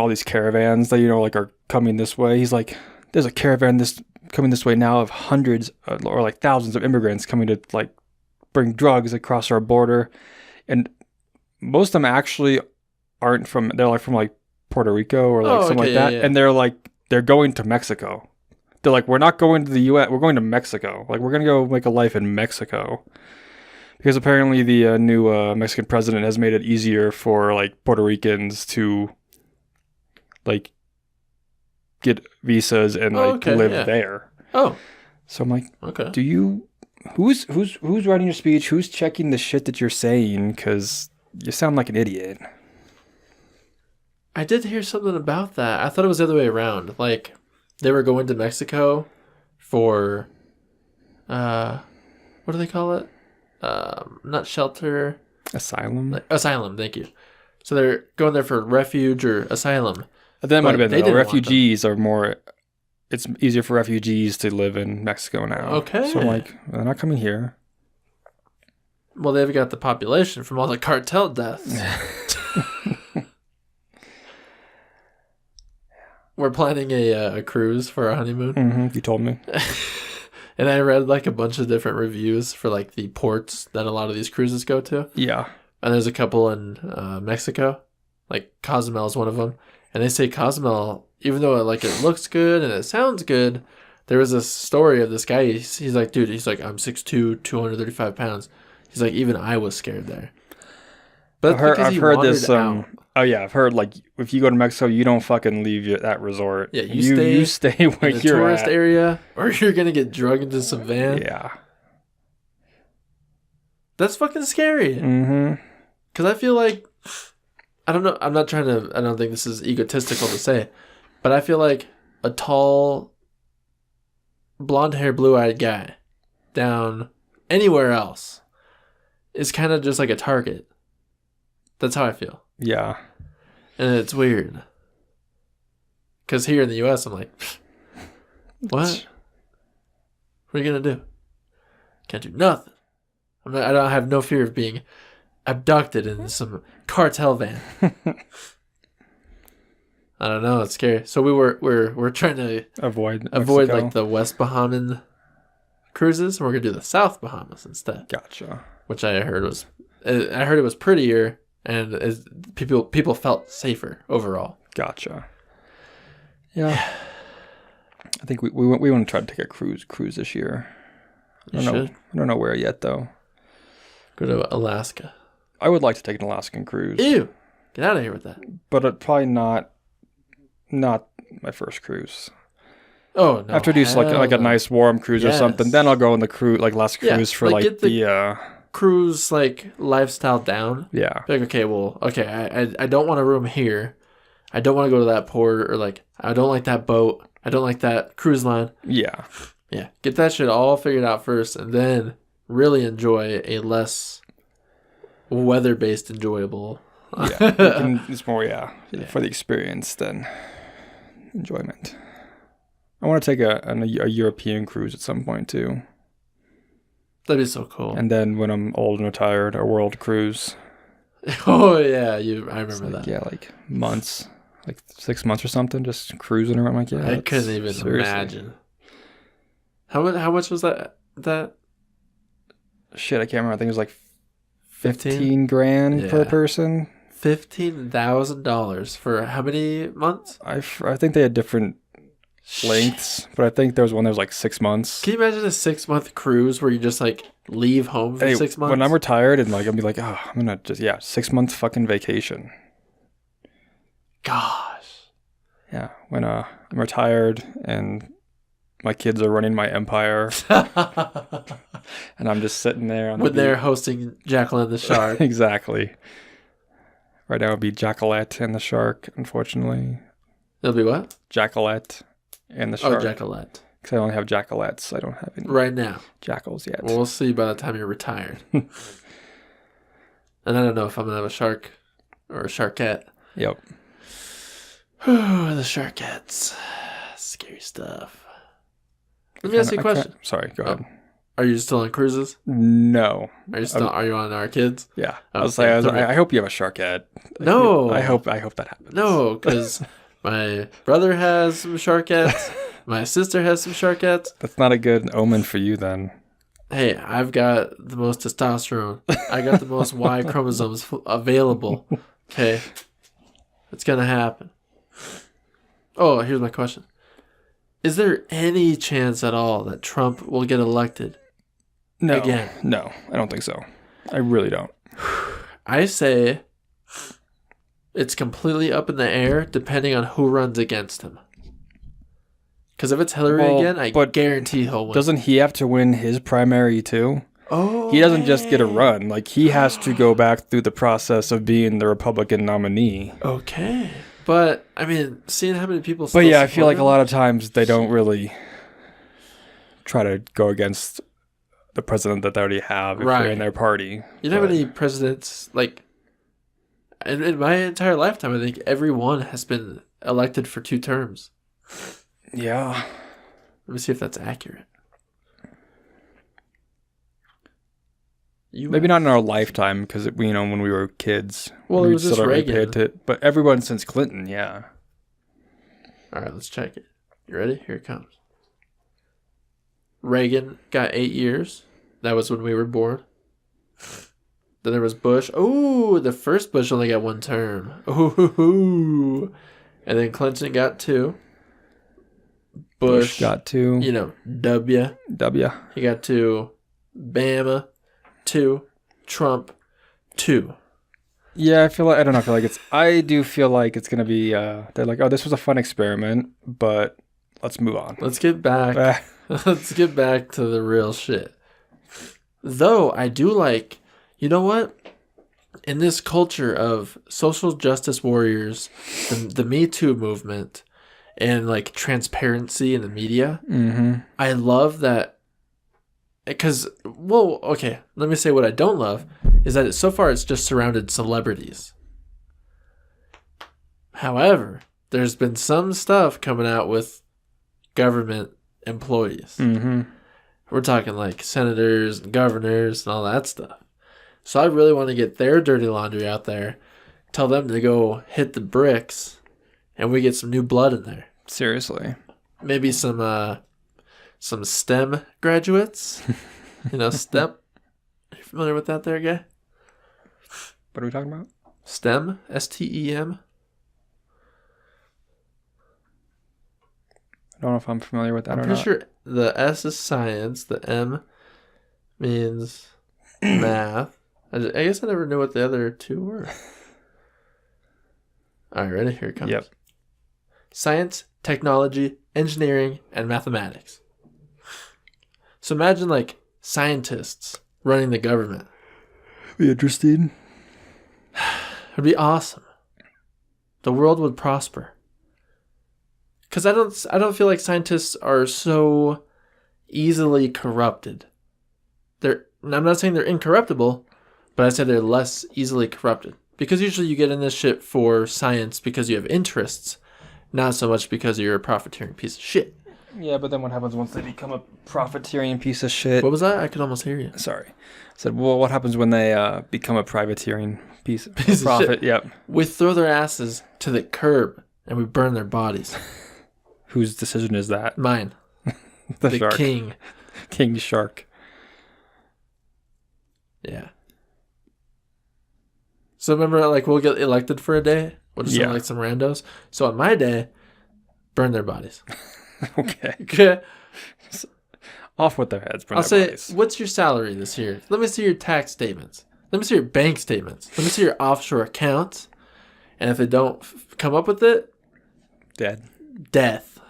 [SPEAKER 1] these caravans that, like are coming this way. He's like, there's a caravan coming this way now of hundreds or like thousands of immigrants coming to like bring drugs across our border. And most of them actually aren't they're like from like Puerto Rico or like something like that. Yeah. And they're going to Mexico. They're like, we're not going to the U.S. We're going to Mexico. Like, we're going to go make a life in Mexico. Because apparently the new Mexican president has made it easier for like Puerto Ricans to like get visas and like live there. Oh. So I'm like, okay. Who's writing your speech? Who's checking the shit that you're saying? Because you sound like an idiot.
[SPEAKER 2] I did hear something about that. I thought it was the other way around. Like, they were going to Mexico for, what do they call it? Not shelter.
[SPEAKER 1] Asylum?
[SPEAKER 2] Asylum, thank you. So they're going there for refuge or asylum.
[SPEAKER 1] That might have been, refugees are more, it's easier for refugees to live in Mexico now. Okay. So, like, they're not coming here.
[SPEAKER 2] Well, they've got the population from all the cartel deaths. We're planning a cruise for our honeymoon.
[SPEAKER 1] Mm-hmm, you told me.
[SPEAKER 2] And I read like a bunch of different reviews for like the ports that a lot of these cruises go to. Yeah. And there's a couple in Mexico. Like Cozumel is one of them. And they say Cozumel, even though it looks good and it sounds good, there was a story of this guy. He's like, dude, I'm 6'2", 235 pounds. He's like, even I was scared there. But
[SPEAKER 1] I've heard this. I've heard like if you go to Mexico, you don't fucking leave that resort.
[SPEAKER 2] Yeah, you
[SPEAKER 1] stay where
[SPEAKER 2] in the
[SPEAKER 1] you're
[SPEAKER 2] tourist
[SPEAKER 1] at.
[SPEAKER 2] area, or you're gonna get drugged into some van.
[SPEAKER 1] Yeah,
[SPEAKER 2] that's fucking scary.
[SPEAKER 1] Mm-hmm.
[SPEAKER 2] Because I feel like I don't know. I don't think this is egotistical to say, but I feel like a tall, blonde-haired, blue-eyed guy down anywhere else is kind of just like a target. That's how I feel.
[SPEAKER 1] Yeah.
[SPEAKER 2] And it's weird. Because here in the U.S., I'm like, what? What are you going to do? Can't do nothing. I don't have no fear of being abducted in some cartel van. I don't know. It's scary. So we're trying to avoid like the West Bahaman cruises. And we're going to do the South Bahamas instead.
[SPEAKER 1] Gotcha.
[SPEAKER 2] Which I heard it was prettier. And people felt safer overall.
[SPEAKER 1] Gotcha. Yeah. I think we want to try to take a cruise this year. I don't know where yet though.
[SPEAKER 2] Go to Alaska.
[SPEAKER 1] I would like to take an Alaskan cruise.
[SPEAKER 2] Ew. Get out of here with that.
[SPEAKER 1] But probably not my first cruise.
[SPEAKER 2] Oh no.
[SPEAKER 1] After I do like a nice warm cruise or something, then I'll go on the cruise, like last cruise for like the
[SPEAKER 2] cruise like lifestyle down.
[SPEAKER 1] Yeah.
[SPEAKER 2] Like, I don't want a room here. I don't want to go to that port, or like I don't like that boat. I don't like that cruise line.
[SPEAKER 1] Yeah.
[SPEAKER 2] Yeah, get that shit all figured out first, and then really enjoy a less weather-based enjoyable.
[SPEAKER 1] Yeah, it's more for the experience than enjoyment. I want to take a European cruise at some point too.
[SPEAKER 2] That'd be so cool.
[SPEAKER 1] And then when I'm old and retired, a world cruise.
[SPEAKER 2] Oh yeah, I remember that.
[SPEAKER 1] Yeah, like months, like 6 months or something, just cruising around. Like, yeah,
[SPEAKER 2] I couldn't even imagine. How much was that?
[SPEAKER 1] Shit, I can't remember. I think it was like
[SPEAKER 2] 15
[SPEAKER 1] $15,000 per person.
[SPEAKER 2] $15,000 for how many months?
[SPEAKER 1] I think they had different lengths, but I think there was one that was like 6 months.
[SPEAKER 2] Can you imagine a 6-month cruise where you just like leave home for 6 months?
[SPEAKER 1] When I'm retired and like I'll be like, oh, I'm gonna just 6 months fucking vacation.
[SPEAKER 2] Gosh.
[SPEAKER 1] Yeah, when I'm retired and my kids are running my empire, and I'm just sitting there on
[SPEAKER 2] when they're hosting Jackal and the Shark.
[SPEAKER 1] Exactly. Right now it would be Jackalette and the Shark, unfortunately.
[SPEAKER 2] It'll be what?
[SPEAKER 1] Jackalette and the Shark.
[SPEAKER 2] Oh, Jackalette.
[SPEAKER 1] Because I only have Jackalettes. I don't have any
[SPEAKER 2] right now.
[SPEAKER 1] Jackals yet.
[SPEAKER 2] Well, we'll see by the time you're retired. And I don't know if I'm going to have a shark or a sharkette.
[SPEAKER 1] Yep.
[SPEAKER 2] The sharkettes. Scary stuff. Let me ask you a question.
[SPEAKER 1] Sorry, go ahead.
[SPEAKER 2] Are you still on cruises?
[SPEAKER 1] No.
[SPEAKER 2] Are you on our kids?
[SPEAKER 1] Yeah.
[SPEAKER 2] Okay.
[SPEAKER 1] I hope you have a sharkette.
[SPEAKER 2] No.
[SPEAKER 1] I hope that happens.
[SPEAKER 2] No, because my brother has some sharkettes. My sister has some sharkettes.
[SPEAKER 1] That's not a good omen for you then.
[SPEAKER 2] Hey, I've got the most testosterone. I got the most Y chromosomes available. Okay. It's going to happen. Oh, here's my question. Is there any chance at all that Trump will get elected again?
[SPEAKER 1] No, I don't think so. I really don't.
[SPEAKER 2] I say it's completely up in the air depending on who runs against him. Because if it's Hillary again, I guarantee he'll win.
[SPEAKER 1] Doesn't he have to win his primary too?
[SPEAKER 2] Oh,
[SPEAKER 1] he doesn't just get a run. Like, he has to go back through the process of being the Republican nominee.
[SPEAKER 2] Okay. But, I mean, seeing how many people
[SPEAKER 1] still I feel like a lot of times they don't really try to go against the president that they already have if they're in their party.
[SPEAKER 2] You don't have any presidents, like, in my entire lifetime, I think everyone has been elected for 2 terms.
[SPEAKER 1] Yeah.
[SPEAKER 2] Let me see if that's accurate.
[SPEAKER 1] Maybe not in our lifetime, because when we were kids.
[SPEAKER 2] Well, it was just Reagan.
[SPEAKER 1] But everyone since Clinton, yeah.
[SPEAKER 2] All right, let's check it. You ready? Here it comes. Reagan got 8 years. That was when we were born. Then there was Bush. Oh, the first Bush only got 1 term. Ooh. And then Clinton got 2. Bush
[SPEAKER 1] got 2.
[SPEAKER 2] W. He got 2. Bama. 2. Trump. 2.
[SPEAKER 1] Yeah, I feel like it's gonna be they're like, oh, this was a fun experiment, but let's move on.
[SPEAKER 2] Let's get back let's get back to the real shit. Though I do like, you know what? In this culture of social justice warriors, the Me Too movement, and like transparency in the media, I love that. Because, let me say what I don't love is that so far it's just surrounded celebrities. However, there's been some stuff coming out with government employees. We're talking like senators and governors and all that stuff. So I really want to get their dirty laundry out there, tell them to go hit the bricks, and we get some new blood in there.
[SPEAKER 1] Seriously.
[SPEAKER 2] Maybe some STEM graduates. STEM. Are you familiar with that there, guy?
[SPEAKER 1] What are we talking about?
[SPEAKER 2] STEM. STEM.
[SPEAKER 1] I don't know if I'm familiar with that or not.
[SPEAKER 2] I'm pretty sure the S is science. The M means math. I guess I never knew what the other 2 were. All right, ready? Here it comes.
[SPEAKER 1] Yep.
[SPEAKER 2] Science, technology, engineering, and mathematics. So imagine like scientists running the government.
[SPEAKER 1] Be interesting.
[SPEAKER 2] It'd be awesome. The world would prosper. Because I don't feel like scientists are so easily corrupted. I'm not saying they're incorruptible, but I say they're less easily corrupted. Because usually you get in this shit for science because you have interests, not so much because you're a profiteering piece of shit.
[SPEAKER 1] Yeah, but then what happens once they become a profiteering piece of shit?
[SPEAKER 2] What was that? I could almost hear you.
[SPEAKER 1] Sorry. I said, well, what happens when they become a privateering piece of
[SPEAKER 2] Piece of
[SPEAKER 1] profit?
[SPEAKER 2] shit.
[SPEAKER 1] Yep.
[SPEAKER 2] We throw their asses to the curb and we burn their bodies.
[SPEAKER 1] Whose decision is that?
[SPEAKER 2] Mine.
[SPEAKER 1] The shark.
[SPEAKER 2] King.
[SPEAKER 1] King Shark.
[SPEAKER 2] Yeah. So remember, like, we'll get elected for a day? We'll just elect some randos. So on my day, burn their bodies.
[SPEAKER 1] Okay.
[SPEAKER 2] Okay.
[SPEAKER 1] Off with their heads. Burn
[SPEAKER 2] I'll
[SPEAKER 1] their
[SPEAKER 2] say,
[SPEAKER 1] bodies.
[SPEAKER 2] what's your salary this year? Let me see your tax statements. Let me see your bank statements. Let me see your offshore accounts. And if they don't come up with it,
[SPEAKER 1] Dead.
[SPEAKER 2] death.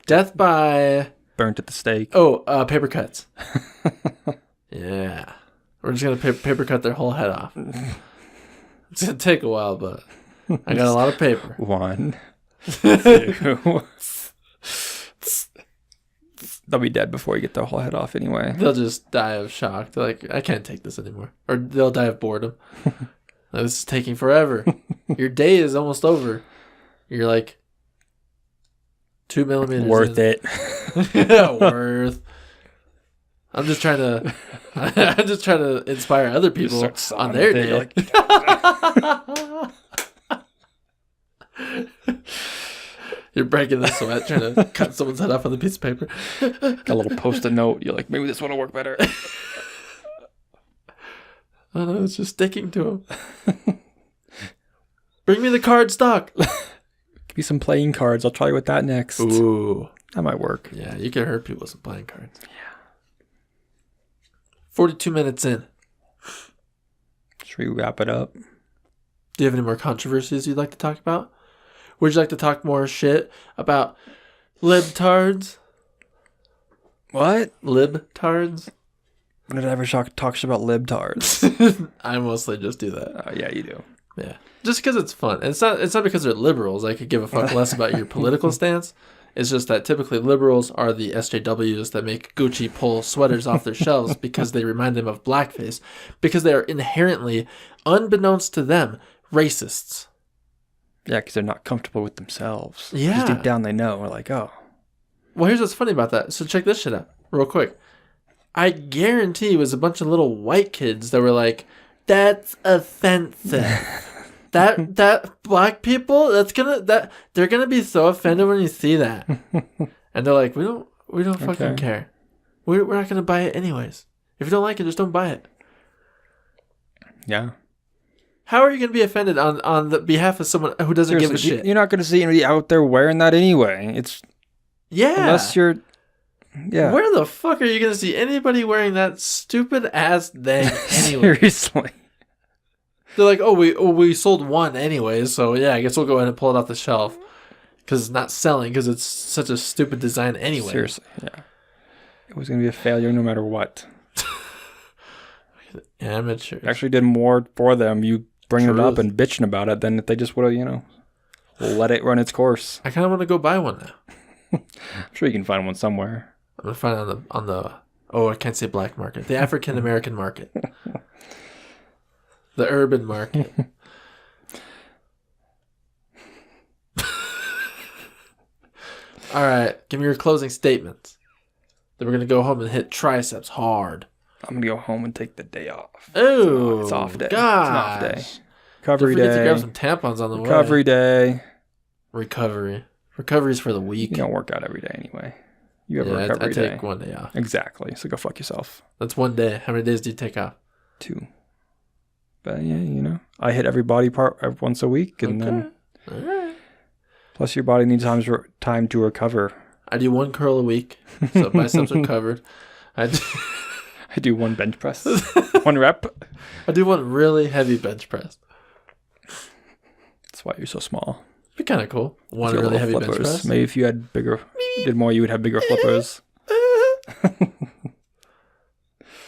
[SPEAKER 2] Death by...
[SPEAKER 1] Burnt at the stake.
[SPEAKER 2] Oh, paper cuts. Yeah. We're just going to paper cut their whole head off. It's going to take a while, but I got a lot of paper.
[SPEAKER 1] 1, 2. They'll be dead before you get their whole head off anyway.
[SPEAKER 2] They'll just die of shock. They're like, I can't take this anymore. Or they'll die of boredom. This is taking forever. Your day is almost over. You're like 2 millimeters
[SPEAKER 1] Worth
[SPEAKER 2] in.
[SPEAKER 1] it.
[SPEAKER 2] Worth. I'm just trying to inspire other people on their day.
[SPEAKER 1] Like,
[SPEAKER 2] You're breaking the sweat trying to cut someone's head off with a piece of paper.
[SPEAKER 1] got a little post-it note. You're like, maybe this one will work better.
[SPEAKER 2] I don't know, it's just sticking to him. Bring me the card stock.
[SPEAKER 1] Give me some playing cards. I'll try with that next.
[SPEAKER 2] Ooh.
[SPEAKER 1] That might work.
[SPEAKER 2] Yeah, you can hurt people with some playing cards. Yeah. 42 minutes in.
[SPEAKER 1] Should we wrap it up?
[SPEAKER 2] Do you have any more controversies you'd like to talk about? Would you like to talk more shit about libtards?
[SPEAKER 1] What?
[SPEAKER 2] Libtards?
[SPEAKER 1] When did I ever talk shit about libtards?
[SPEAKER 2] I mostly just do that.
[SPEAKER 1] Yeah, you do.
[SPEAKER 2] Yeah. Just because it's fun. And it's not because they're liberals. I could give a fuck less about your political stance. It's just that typically liberals are the SJWs that make Gucci pull sweaters off their shelves because they remind them of Blackface. Because they are inherently, unbeknownst to them, racists.
[SPEAKER 1] Yeah, because they're not comfortable with themselves.
[SPEAKER 2] Yeah.
[SPEAKER 1] Just deep down they know. We're like, oh.
[SPEAKER 2] Well, here's what's funny about that. So check this shit out real quick. I guarantee it was a bunch of little white kids that were like, that's offensive. that black people, they're gonna be so offended when you see that. And they're like, we don't fucking care. We're not gonna buy it anyways. If you don't like it, just don't buy it.
[SPEAKER 1] Yeah.
[SPEAKER 2] How are you gonna be offended on the behalf of someone who doesn't give a shit?
[SPEAKER 1] You're not gonna see anybody out there wearing that anyway. Unless you're. Yeah.
[SPEAKER 2] Where the fuck are you gonna see anybody wearing that stupid ass thing anyway?
[SPEAKER 1] Seriously.
[SPEAKER 2] They're like, we sold one anyway, so yeah, I guess we'll go ahead and pull it off the shelf because it's not selling because it's such a stupid design anyway.
[SPEAKER 1] Seriously, yeah. It was gonna be a failure no matter what.
[SPEAKER 2] Amateurs.
[SPEAKER 1] Actually, did more for them. You bringing it up
[SPEAKER 2] Truth.
[SPEAKER 1] and bitching about it than if they just would have, let it run its course.
[SPEAKER 2] I kind of want to go buy one now.
[SPEAKER 1] I'm sure you can find one somewhere.
[SPEAKER 2] I'm gonna find it on the I can't say black market, the African American market. The urban market. All right, give me your closing statements. Then we're going to go home and hit triceps hard.
[SPEAKER 1] I'm going to go home and take the day off.
[SPEAKER 2] Oh,
[SPEAKER 1] it's off day.
[SPEAKER 2] Gosh.
[SPEAKER 1] It's an off day. Recovery
[SPEAKER 2] Don't forget
[SPEAKER 1] day.
[SPEAKER 2] to grab some tampons on the way.
[SPEAKER 1] Recovery day.
[SPEAKER 2] Recovery's for the weak.
[SPEAKER 1] You don't work out every day anyway. You have a
[SPEAKER 2] I
[SPEAKER 1] recovery day.
[SPEAKER 2] take one day off.
[SPEAKER 1] Exactly. So go fuck yourself.
[SPEAKER 2] That's one day. How many days do you take off?
[SPEAKER 1] 2. But yeah, I hit every body part once a week, and then
[SPEAKER 2] All right.
[SPEAKER 1] plus your body needs time to recover.
[SPEAKER 2] I do 1 curl a week, so biceps are covered. I
[SPEAKER 1] do 1 bench press, 1 rep.
[SPEAKER 2] I do 1 really heavy bench press.
[SPEAKER 1] That's why you're so small.
[SPEAKER 2] It'd be kind of cool. 1
[SPEAKER 1] Your
[SPEAKER 2] really
[SPEAKER 1] little
[SPEAKER 2] heavy bench press.
[SPEAKER 1] Maybe if you did more, you would have bigger flippers.
[SPEAKER 2] That'd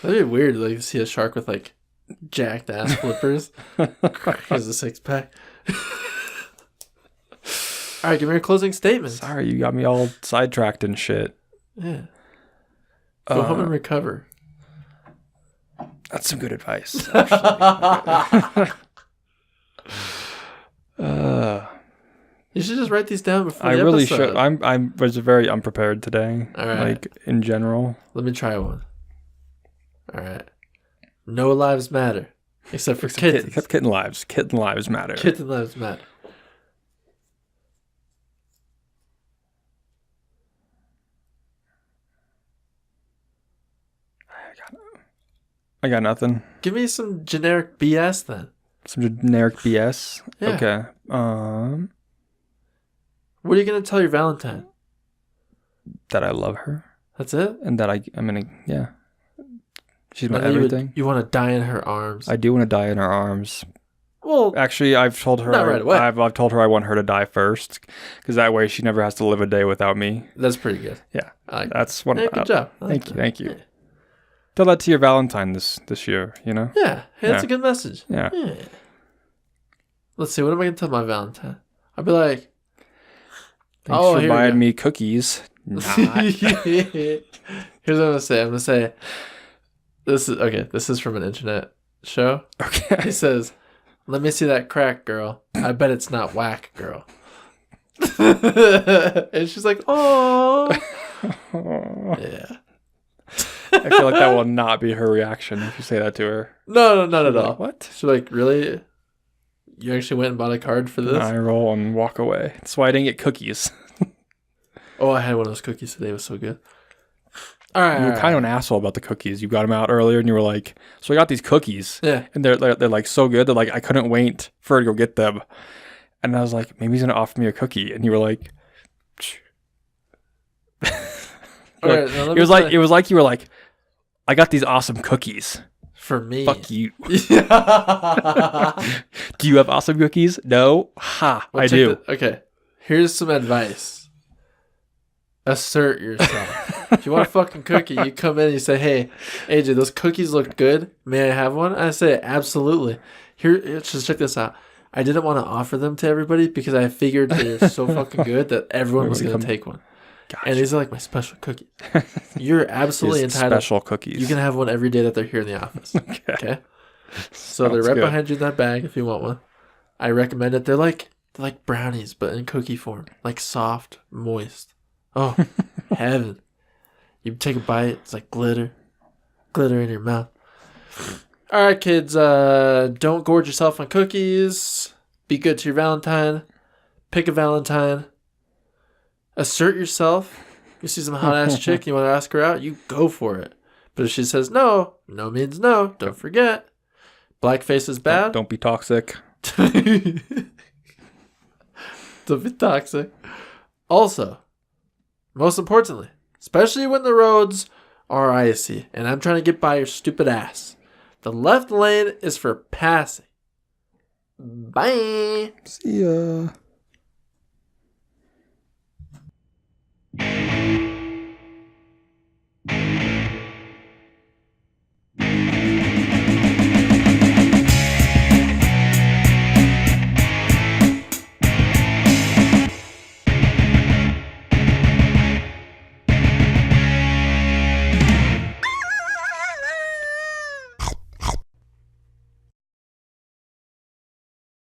[SPEAKER 2] be weird, like to see a shark with like jacked ass flippers. Here's a 6-pack. All right, give me your closing statement.
[SPEAKER 1] Sorry, you got me all sidetracked and shit.
[SPEAKER 2] Yeah. Go home and recover.
[SPEAKER 1] That's some good advice, actually.
[SPEAKER 2] You should just write these down before
[SPEAKER 1] I
[SPEAKER 2] the
[SPEAKER 1] really
[SPEAKER 2] episode.
[SPEAKER 1] should. I was very unprepared today.
[SPEAKER 2] All right.
[SPEAKER 1] Like, in general.
[SPEAKER 2] Let me try one. All right. No lives matter. Except for kittens.
[SPEAKER 1] Kitten lives. Kitten lives matter.
[SPEAKER 2] Kitten lives matter.
[SPEAKER 1] I got nothing.
[SPEAKER 2] Give me some generic BS then.
[SPEAKER 1] Some generic BS?
[SPEAKER 2] Yeah.
[SPEAKER 1] Okay.
[SPEAKER 2] What are you going to tell your Valentine?
[SPEAKER 1] That I love her.
[SPEAKER 2] That's it?
[SPEAKER 1] And that I'm going to, yeah. She's my
[SPEAKER 2] And
[SPEAKER 1] everything.
[SPEAKER 2] You want to die in her arms.
[SPEAKER 1] I do want to die in her arms.
[SPEAKER 2] Well,
[SPEAKER 1] Actually, I've told her.
[SPEAKER 2] not right away.
[SPEAKER 1] I've told her I want her to die first, because that way she never has to live a day without me.
[SPEAKER 2] that's pretty good.
[SPEAKER 1] Yeah,
[SPEAKER 2] I like
[SPEAKER 1] that's one.
[SPEAKER 2] Hey, good job. I like
[SPEAKER 1] Thank you.
[SPEAKER 2] that.
[SPEAKER 1] Tell that to your Valentine this year. You know.
[SPEAKER 2] Yeah. Hey, that's
[SPEAKER 1] Yeah.
[SPEAKER 2] a good message.
[SPEAKER 1] Yeah.
[SPEAKER 2] Let's see. What am I going to tell my Valentine? I'll be like,
[SPEAKER 1] Thanks for
[SPEAKER 2] here we
[SPEAKER 1] buying
[SPEAKER 2] go.
[SPEAKER 1] me cookies. Not.
[SPEAKER 2] Here's what I'm going to say. I'm going to say, this is from an internet show.
[SPEAKER 1] Okay.
[SPEAKER 2] He says, let me see that crack, girl. I bet it's not whack, girl. And she's like, oh. Yeah.
[SPEAKER 1] I feel like that will not be her reaction if you say that to her.
[SPEAKER 2] No, not at
[SPEAKER 1] She'll be
[SPEAKER 2] all.
[SPEAKER 1] like, what?
[SPEAKER 2] She's like, really? You actually went and bought a card for this?
[SPEAKER 1] I roll and walk away. That's why I didn't get cookies.
[SPEAKER 2] Oh, I had one of those cookies today. It was so good. All right.
[SPEAKER 1] You were kind of an asshole about the cookies. You got them out earlier, and you were like, "So I got these cookies,
[SPEAKER 2] Yeah.
[SPEAKER 1] and they're like so good that like I couldn't wait for her to go get them." And I was like, "Maybe he's gonna offer me a cookie," and you were like,
[SPEAKER 2] All right, now let
[SPEAKER 1] "It was
[SPEAKER 2] me
[SPEAKER 1] like
[SPEAKER 2] say-
[SPEAKER 1] it was like you were like, I got these awesome cookies.
[SPEAKER 2] for me.
[SPEAKER 1] Fuck you. Do you have awesome cookies? No. Ha.
[SPEAKER 2] Well,
[SPEAKER 1] I
[SPEAKER 2] check
[SPEAKER 1] do.
[SPEAKER 2] Okay. Here's some advice. Assert yourself. If you want a fucking cookie, you come in and you say, hey, AJ, those cookies look good. May I have one? I say, absolutely. Here, just check this out. I didn't want to offer them to everybody because I figured they're so fucking good that everyone was going to take one.
[SPEAKER 1] Gotcha.
[SPEAKER 2] And these are like my special cookies. You're absolutely
[SPEAKER 1] These
[SPEAKER 2] entitled.
[SPEAKER 1] special cookies.
[SPEAKER 2] You can have one every day that they're here in the office. Okay? So they're
[SPEAKER 1] Sounds
[SPEAKER 2] right
[SPEAKER 1] good.
[SPEAKER 2] behind you in that bag if you want one. I recommend it. They're like brownies, but in cookie form. Like soft, moist. Oh, heaven. You take a bite, it's like glitter. Glitter in your mouth. All right, kids. Don't gorge yourself on cookies. Be good to your Valentine. Pick a Valentine. Assert yourself. You see some hot ass chick, you want to ask her out, you go for it. But if she says no, no means no. Don't forget. Blackface is bad.
[SPEAKER 1] Don't be toxic.
[SPEAKER 2] Don't be toxic. Also, most importantly, especially when the roads are icy and I'm trying to get by your stupid ass, the left lane is for passing. Bye.
[SPEAKER 1] See ya.